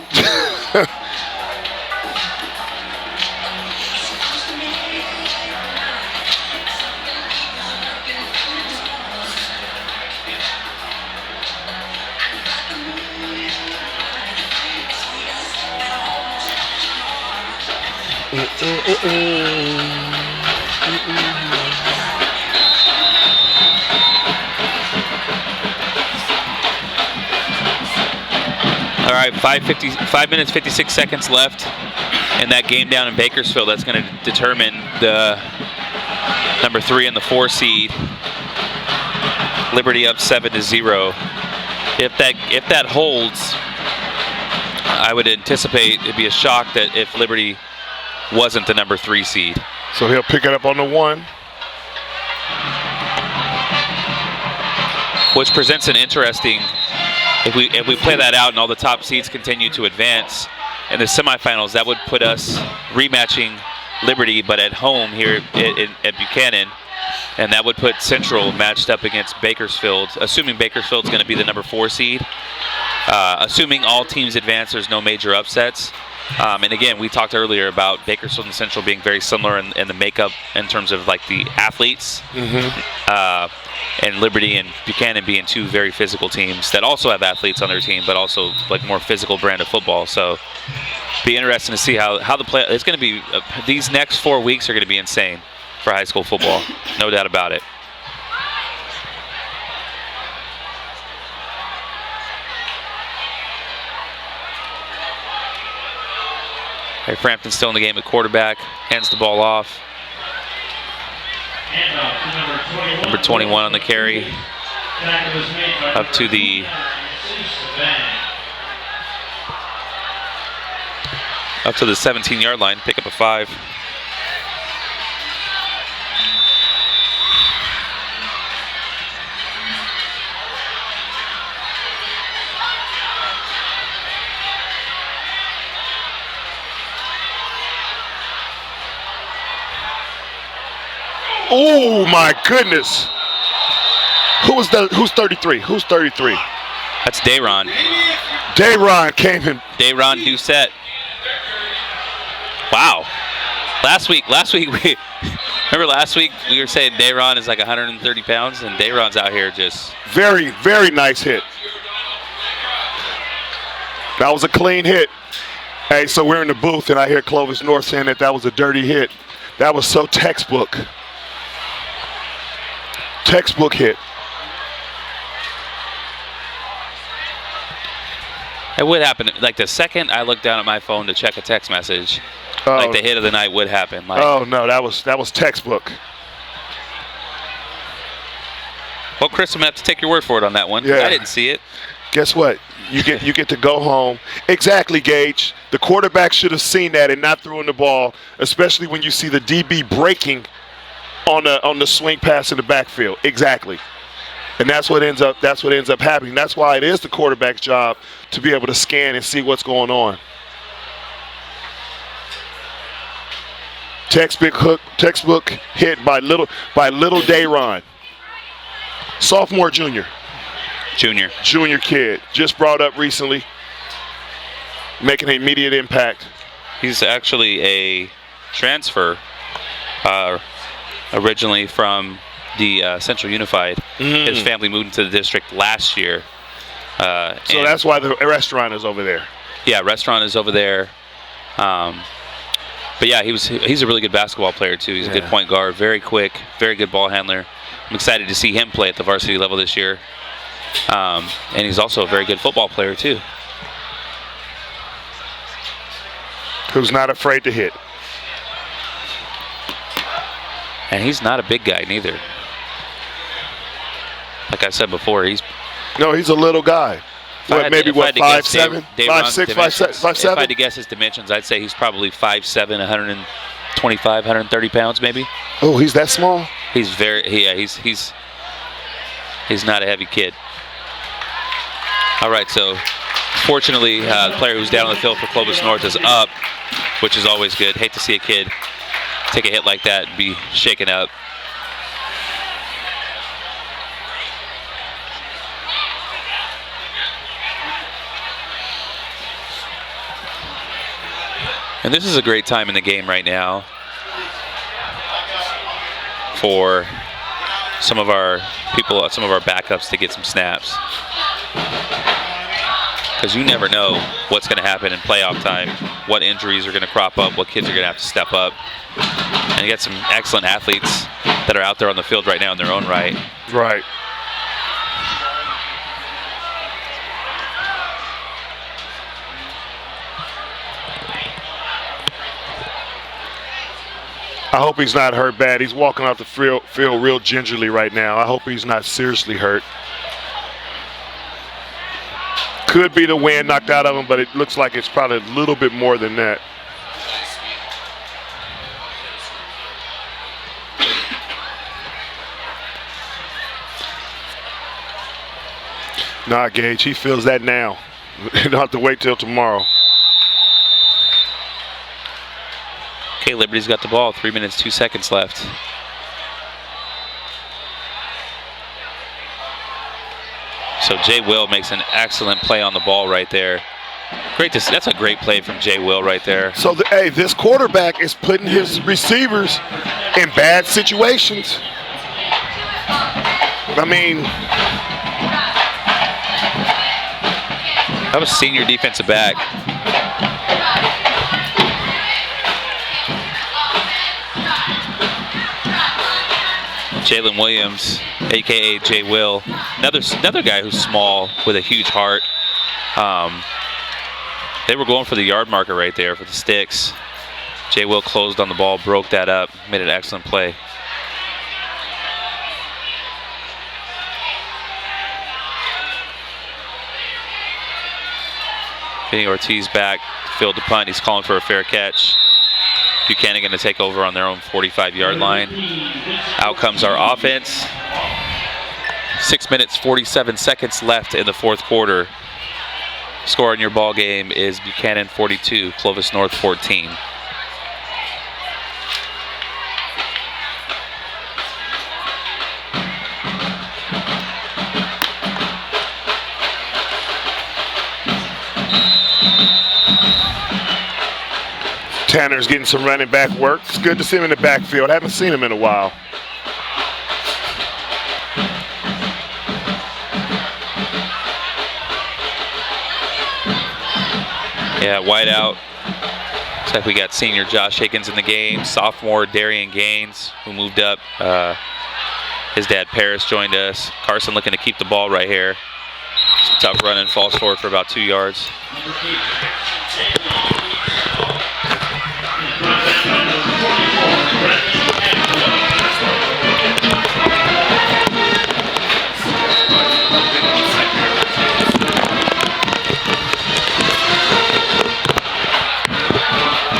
Speaker 2: All right, 5 minutes, 56 seconds left in that game down in Bakersfield. That's going to determine the number 3 and the 4 seed. Liberty up 7-0. If that holds, I would anticipate it'd be a shock that if Liberty wasn't the number 3 seed.
Speaker 5: So he'll pick it up on the 1.
Speaker 2: Which presents an interesting, if we play that out and all the top seeds continue to advance in the semifinals, that would put us rematching Liberty, but at home here at Buchanan, and that would put Central matched up against Bakersfield, assuming Bakersfield's going to be the number 4 seed. Assuming all teams advance, there's no major upsets. And again, we talked earlier about Bakersfield and Central being very similar in the makeup in terms of like the athletes. And Liberty and Buchanan being 2 very physical teams that also have athletes on their team, but also like more physical brand of football. So be interesting to see how the play. It's going to be these next 4 weeks are going to be insane for high school football, no doubt about it. Hey, Frampton's still in the game at quarterback, hands the ball off. Number 21 on the carry. Up to the up to the 17-yard line, pick up a 5.
Speaker 5: Oh my goodness! Who's 33? Who's 33?
Speaker 2: That's Dayron.
Speaker 5: Dayron came in.
Speaker 2: Dayron Doucette. Wow. Last week we remember last week we were saying Dayron is like 130 pounds, and Dayron's out here just
Speaker 5: very, very nice hit. That was a clean hit. Hey, so we're in the booth, and I hear Clovis North saying that was a dirty hit. That was so textbook. Textbook hit.
Speaker 2: It would happen. Like the second I looked down at my phone to check a text message, like the hit of the night would happen. Like,
Speaker 5: oh no, that was textbook.
Speaker 2: Well, Chris, I'm gonna have to take your word for it on that one.
Speaker 5: Yeah.
Speaker 2: I didn't see it.
Speaker 5: Guess what? You get to go home. Exactly, Gage. The quarterback should have seen that and not throwing the ball, especially when you see the DB breaking on the swing pass in the backfield. Exactly. And that's what ends up happening. That's why it is the quarterback's job to be able to scan and see what's going on. Textbook hit by little Dayron. Sophomore, junior kid, just brought up recently, making an immediate impact.
Speaker 2: He's actually a transfer, originally from the Central Unified. His family moved into the district last year.
Speaker 5: So that's why the restaurant is over there.
Speaker 2: Yeah, restaurant is over there. But yeah, he's a really good basketball player too. He's a good point guard, very quick, very good ball handler. I'm excited to see him play at the varsity level this year. And he's also a very good football player too.
Speaker 5: Who's not afraid to hit.
Speaker 2: And he's not a big guy neither. Like I said before, he's
Speaker 5: No, he's a little guy. What, maybe
Speaker 2: if I had
Speaker 5: what,
Speaker 2: to guess
Speaker 5: 5'7",
Speaker 2: Dave
Speaker 5: 5'6",
Speaker 2: Ron's
Speaker 5: 5'7"?
Speaker 2: If I had to guess his dimensions, I'd say he's probably 5'7", 125, 130 pounds maybe.
Speaker 5: Oh, he's that small?
Speaker 2: He's he's not a heavy kid. All right, so fortunately, the player who's down on the field for Clovis North is up, which is always good. Hate to see a kid take a hit like that and be shaken up. And this is a great time in the game right now for some of our people, some of our backups to get some snaps. Because you never know what's going to happen in playoff time, what injuries are going to crop up, what kids are going to have to step up. And you got some excellent athletes that are out there on the field right now in their own right.
Speaker 5: Right. I hope he's not hurt bad. He's walking off the field real gingerly right now. I hope he's not seriously hurt. Could be the wind knocked out of him, but it looks like it's probably a little bit more than that. Nah, Gage, he feels that now. You don't have to wait till tomorrow.
Speaker 2: Okay, Liberty's got the ball. 3 minutes, 2 seconds left. So Jay Will makes an excellent play on the ball right there. Great to see. That's a great play from Jay Will right there.
Speaker 5: So, hey, this quarterback is putting his receivers in bad situations. I mean,
Speaker 2: that was senior defensive back. Jalen Williams, a.k.a. Jay Will. Another guy who's small with a huge heart. They were going for the yard marker right there for the sticks. Jay Will closed on the ball, broke that up, made an excellent play. Vinny Ortiz back, field to punt. He's calling for a fair catch. Buchanan going to take over on their own 45-yard line. Out comes our offense. 6 minutes, 47 seconds left in the fourth quarter. Score in your ball game is Buchanan 42, Clovis North 14.
Speaker 5: Tanner's getting some running back work. It's good to see him in the backfield. I haven't seen him in a while.
Speaker 2: Yeah, wide out. Looks like we got senior Josh Higgins in the game. Sophomore Darian Gaines, who moved up. His dad Paris joined us. Carson looking to keep the ball right here. Tough run and falls forward for about 2 yards.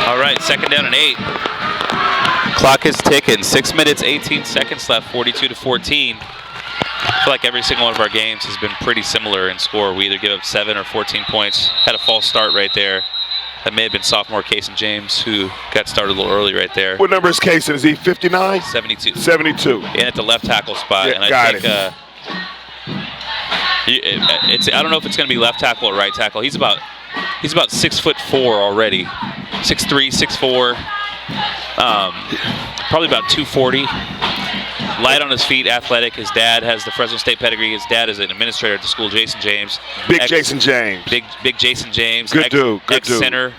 Speaker 2: All right, second down and 8. Clock is ticking. 6 minutes, 18 seconds left, 42-14. I feel like every single one of our games has been pretty similar in score. We either give up 7 or 14 points. Had a false start right there. That may have been sophomore Cason James, who got started a little early right there.
Speaker 5: What number is Cason? Is he 59?
Speaker 2: 72.
Speaker 5: 72.
Speaker 2: And at the left tackle spot.
Speaker 5: Yeah,
Speaker 2: and I
Speaker 5: got
Speaker 2: think
Speaker 5: it.
Speaker 2: I don't know if it's going to be left tackle or right tackle. He's about 6'4" already. 6'3", 6'4". Probably about 240. Light on his feet, athletic. His dad has the Fresno State pedigree. His dad is an administrator at the school, Jason James.
Speaker 5: Jason James.
Speaker 2: Big Jason James.
Speaker 5: Good dude.
Speaker 2: Ex-center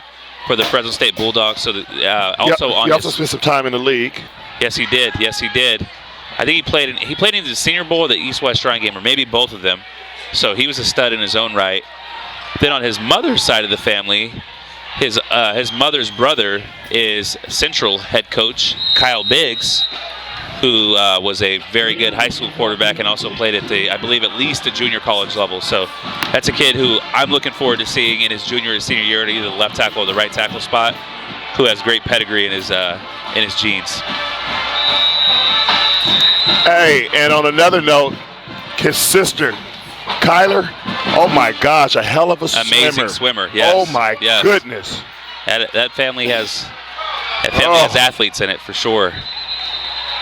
Speaker 2: for the Fresno State Bulldogs. So he
Speaker 5: also spent some time in the league.
Speaker 2: Yes, he did. I think he played in the Senior Bowl or the East-West Shrine game, or maybe both of them. So he was a stud in his own right. Then on his mother's side of the family, his mother's brother is Central head coach Kyle Biggs. who was a very good high school quarterback and also played at I believe at least the junior college level. So that's a kid who I'm looking forward to seeing in his junior and senior year at either the left tackle or the right tackle spot, who has great pedigree in his genes.
Speaker 5: Hey, and on another note, his sister, Kyler, oh my gosh, a hell of a
Speaker 2: Amazing swimmer, yes.
Speaker 5: Oh my goodness.
Speaker 2: That family has athletes in it for sure.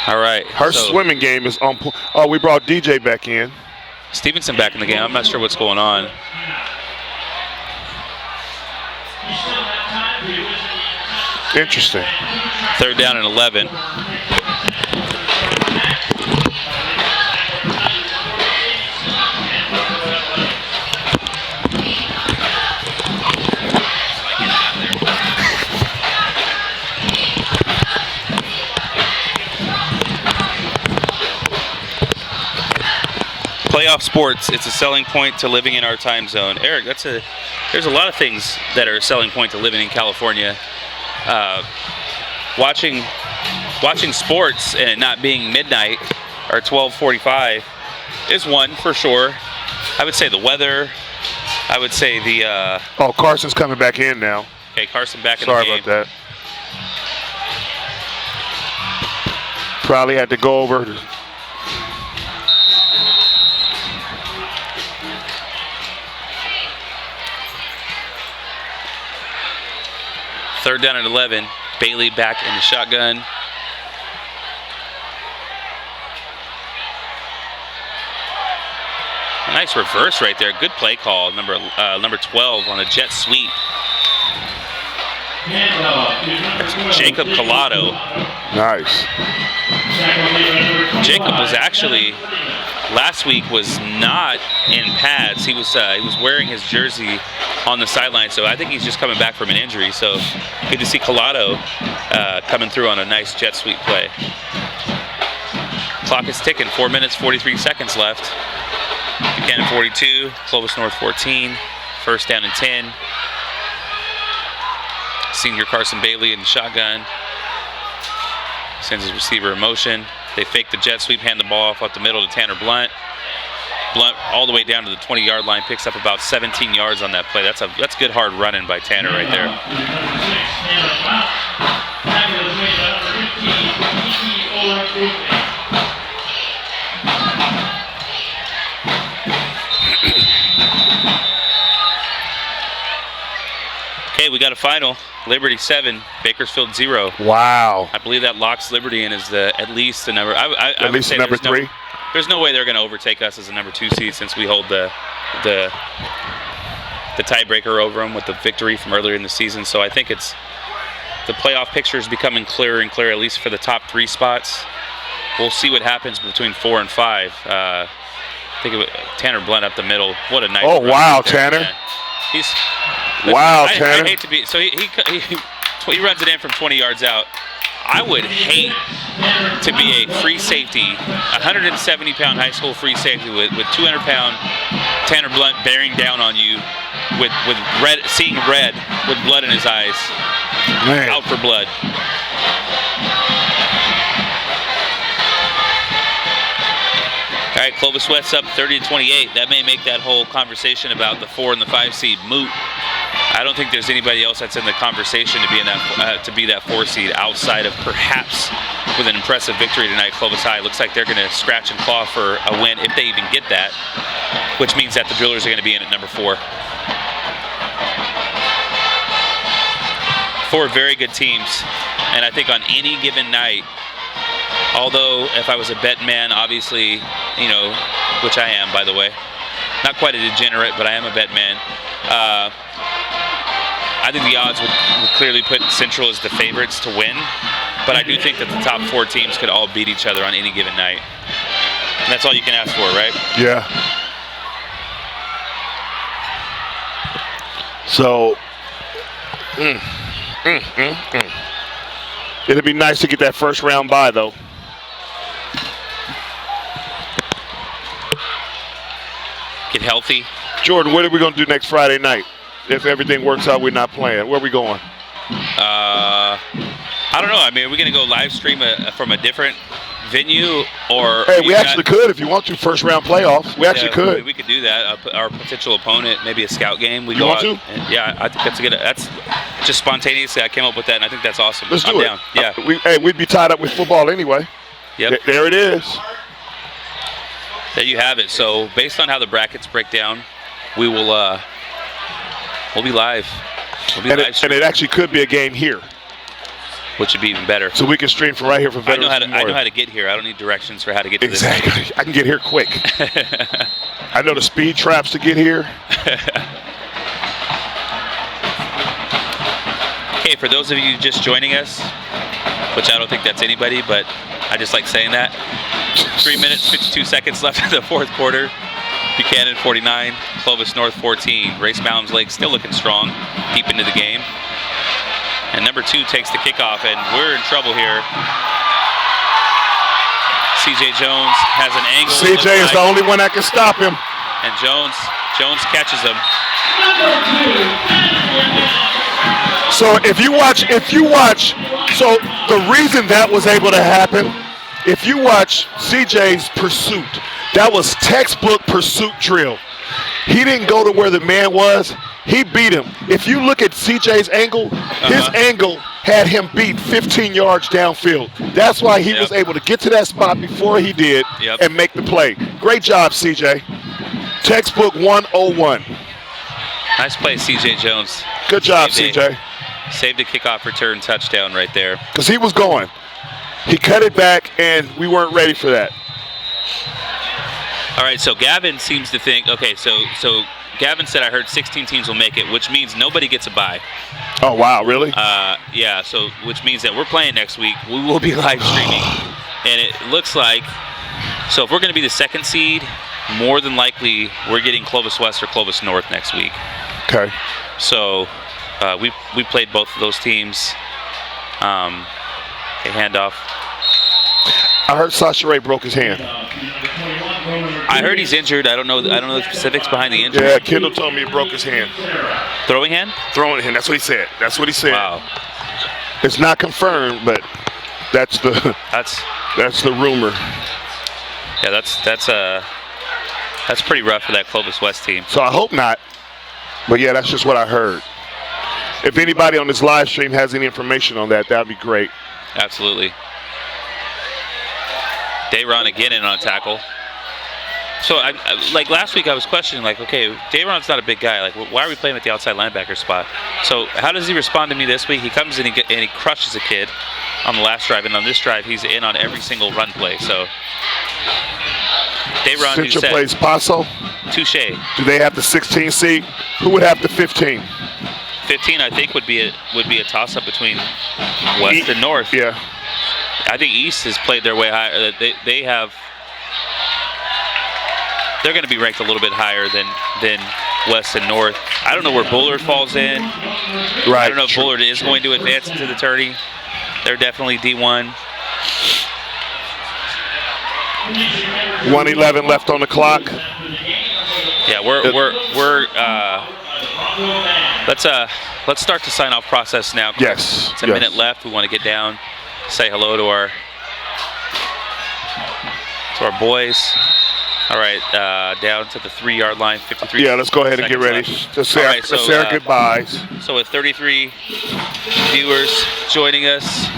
Speaker 2: All right.
Speaker 5: Her swimming game is on point. Oh, we brought DJ back in.
Speaker 2: Stevenson back in the game. I'm not sure what's going on.
Speaker 5: Interesting.
Speaker 2: 3rd down and 11. Playoff sports, it's a selling point to living in our time zone. Eric, there's a lot of things that are a selling point to living in California. Watching sports and it not being midnight or 12:45 is one for sure. I would say the weather. I would say the.
Speaker 5: Oh, Carson's coming back in now.
Speaker 2: Okay, Carson back in the
Speaker 5: Sorry
Speaker 2: game.
Speaker 5: about that. Probably had to go over.
Speaker 2: Third down and 11. Bailey back in the shotgun. A nice reverse right there. Good play call. Number 12 on a jet sweep. That's Jacob Collado.
Speaker 5: Nice.
Speaker 2: Jacob was actually last week was not in pads. He was wearing his jersey on the sideline, so I think he's just coming back from an injury. So good to see Collado coming through on a nice jet sweep play. Clock is ticking. 4 minutes, 43 seconds left. Buchanan 42, Clovis North 14. 1st down and 10. Senior Carson Bailey in the shotgun. Sends his receiver in motion. They fake the jet sweep, hand the ball off up the middle to Tanner Blunt. Blunt all the way down to the 20-yard line, picks up about 17 yards on that play. That's good hard running by Tanner right there. Okay, we got a final. Liberty 7, Bakersfield 0.
Speaker 5: Wow.
Speaker 2: I believe that locks Liberty in as at least the number.
Speaker 5: At least the number 3.
Speaker 2: There's no way they're going to overtake us as a number 2 seed since we hold the tiebreaker over them with the victory from earlier in the season. So I think the playoff picture is becoming clearer and clearer, at least for the top 3 spots. We'll see what happens between 4 and 5. I think Tanner Blunt up the middle. What a nice.
Speaker 5: Oh wow,
Speaker 2: right there,
Speaker 5: Tanner.
Speaker 2: man.
Speaker 5: Tanner.
Speaker 2: I hate to be so he runs it in from 20 yards out. I would hate to be a free safety, 170-pound high school free safety with 200-pound Tanner Blunt bearing down on you with red, seeing red with blood in his eyes.
Speaker 5: Man.
Speaker 2: Out for blood. All right, Clovis West up 30-28. That may make that whole conversation about the 4 and the 5 seed moot. I don't think there's anybody else that's in the conversation to be in that 4 seed outside of perhaps with an impressive victory tonight. Clovis High looks like they're going to scratch and claw for a win if they even get that, which means that the Drillers are going to be in at number 4. 4 very good teams, and I think on any given night, although if I was a bet man, obviously, which I am, by the way, not quite a degenerate, but I am a bet man. I think the odds would clearly put Central as the favorites to win, but I do think that the top 4 teams could all beat each other on any given night. And that's all you can ask for, right?
Speaker 5: Yeah. So, it'd be nice to get that first round bye, though.
Speaker 2: Get healthy.
Speaker 5: Jordan, what are we going to do next Friday night? If everything works out, we're not playing. Where are we going?
Speaker 2: I don't know. I mean, are we going to go live stream from a different venue or?
Speaker 5: Hey, we actually could if you want to. First round playoffs. We actually could.
Speaker 2: We could do that. Our potential opponent, maybe a scout game. We
Speaker 5: You
Speaker 2: go
Speaker 5: want
Speaker 2: out.
Speaker 5: to?
Speaker 2: And, yeah, I think that's a good. That's just spontaneously. I came up with that, and I think that's awesome.
Speaker 5: Let's
Speaker 2: I'm
Speaker 5: do it.
Speaker 2: down. Yeah.
Speaker 5: We'd be tied up with football anyway.
Speaker 2: Yep.
Speaker 5: There it is.
Speaker 2: There you have it. So based on how the brackets break down, we will. We'll be live. We'll be
Speaker 5: And
Speaker 2: live
Speaker 5: it
Speaker 2: streaming,
Speaker 5: actually could be a game here,
Speaker 2: which would be even better.
Speaker 5: so we can stream from right here from
Speaker 2: I know
Speaker 5: Veterans
Speaker 2: how to. I
Speaker 5: Memorial.
Speaker 2: know how to get here. I don't need directions for how to get to
Speaker 5: Exactly. I can get here quick. I know the speed traps to get here.
Speaker 2: Okay, for those of you just joining us, which I don't think that's anybody, but I just like saying that. 3 minutes, 52 seconds left in the fourth quarter. Buchanan 49, Clovis North 14. Race Mountains Lake still looking strong, deep into the game. And number 2 takes the kickoff, and we're in trouble here. CJ Jones has an angle.
Speaker 5: CJ is the only one that can stop him.
Speaker 2: And Jones catches him.
Speaker 5: So if you watch, so the reason that was able to happen, if you watch CJ's pursuit, that was textbook pursuit drill. He didn't go to where the man was. He beat him. If you look at CJ's angle, his angle had him beat 15 yards downfield. That's why he was able to get to that spot before he did and make the play. Great job, CJ. Textbook 101.
Speaker 2: Nice play, CJ Jones.
Speaker 5: Good job, CJ.
Speaker 2: Saved a kickoff return touchdown right there.
Speaker 5: Because he was going. He cut it back, and we weren't ready for that.
Speaker 2: All right, so Gavin seems to think, okay, so Gavin said I heard 16 teams will make it, which means nobody gets a bye.
Speaker 5: Oh, wow, really?
Speaker 2: Yeah, so which means that we're playing next week. We will be live streaming. And it looks like, so if we're going to be the 2nd seed, more than likely we're getting Clovis West or Clovis North next week.
Speaker 5: Okay.
Speaker 2: So we played both of those teams. A handoff.
Speaker 5: I heard Sasha Ray broke his hand.
Speaker 2: I heard he's injured. I don't know the specifics behind the injury.
Speaker 5: Yeah, Kendall told me he broke his hand.
Speaker 2: Throwing hand?
Speaker 5: Throwing hand. That's what he said. That's what he said.
Speaker 2: Wow.
Speaker 5: It's not confirmed, but that's the rumor.
Speaker 2: Yeah, that's pretty rough for that Clovis West team.
Speaker 5: So I hope not. But yeah, that's just what I heard. If anybody on this live stream has any information on that, that'd be great.
Speaker 2: Absolutely. Dayron again in on a tackle. So, like last week, I was questioning, like, okay, Dayron's not a big guy. Like, why are we playing at the outside linebacker spot? So, how does he respond to me this week? He comes in and he crushes a kid on the last drive, and on this drive, he's in on every single run play. So, Dayron, who said,
Speaker 5: plays Paso.
Speaker 2: Touche.
Speaker 5: Do they have the 16 seed? Who would have the 15?
Speaker 2: 15, I think, would be a toss-up between West and North.
Speaker 5: Yeah.
Speaker 2: I think East has played their way higher. They're going to be ranked a little bit higher than West and North. I don't know where Bullard falls in.
Speaker 5: Right.
Speaker 2: I don't know if Bullard is going to advance into the tourney. They're definitely D1.
Speaker 5: 1:11 left on the clock.
Speaker 2: Yeah, let's start the sign-off process now.
Speaker 5: Yes.
Speaker 2: It's a minute left. We want to get down, say hello to our boys. All right, down to the 3-yard line, 53.
Speaker 5: Yeah, let's go ahead and get ready. Let's say our goodbyes.
Speaker 2: So with 33 viewers joining us,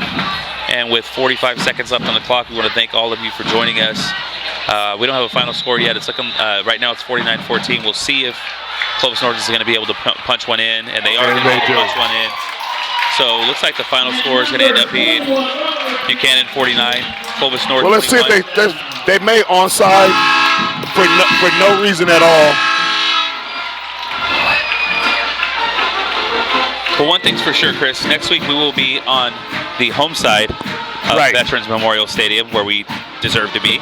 Speaker 2: and with 45 seconds left on the clock, we want to thank all of you for joining us. We don't have a final score yet. It's looking right now. It's 49-14. We'll see if Clovis North is going to be able to punch one in, and they are going to be able to punch one in. So it looks like the final score is going to end up being Buchanan 49, Clovis North 41.
Speaker 5: Well, let's see if they made onside for no reason at all.
Speaker 2: But one thing's for sure, Chris. Next week we will be on the home side of Veterans Memorial Stadium, where we deserve to be.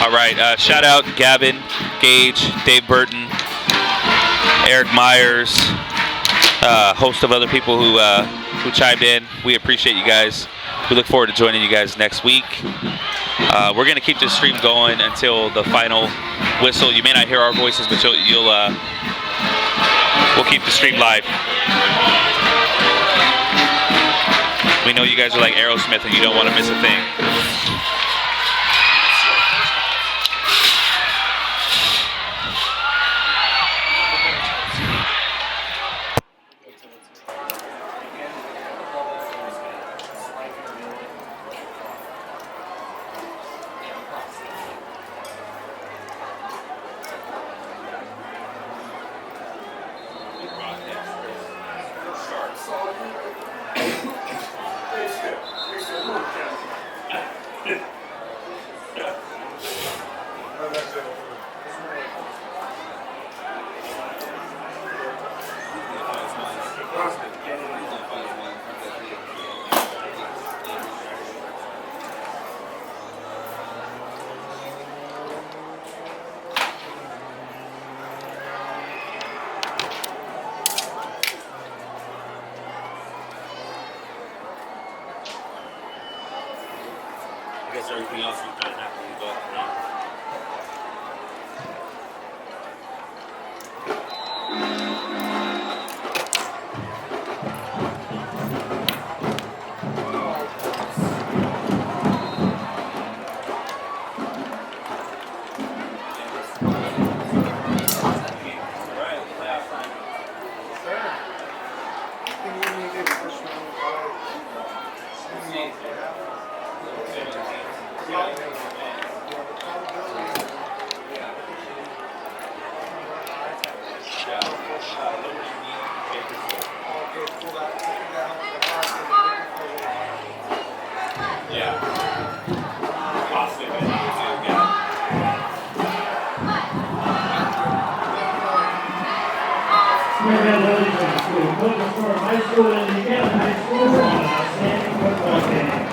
Speaker 2: All right, shout out Gavin, Gage, Dave Burton, Eric Myers, a host of other people who chimed in. We appreciate you guys. We look forward to joining you guys next week. We're going to keep this stream going until the final whistle. You may not hear our voices, but you'll We'll keep the stream live. We know you guys are like Aerosmith and you don't want to miss a thing.
Speaker 6: I guess everything else is done after you go around.
Speaker 4: Congratulations to Victus High School and Indiana High School on an outstanding football game.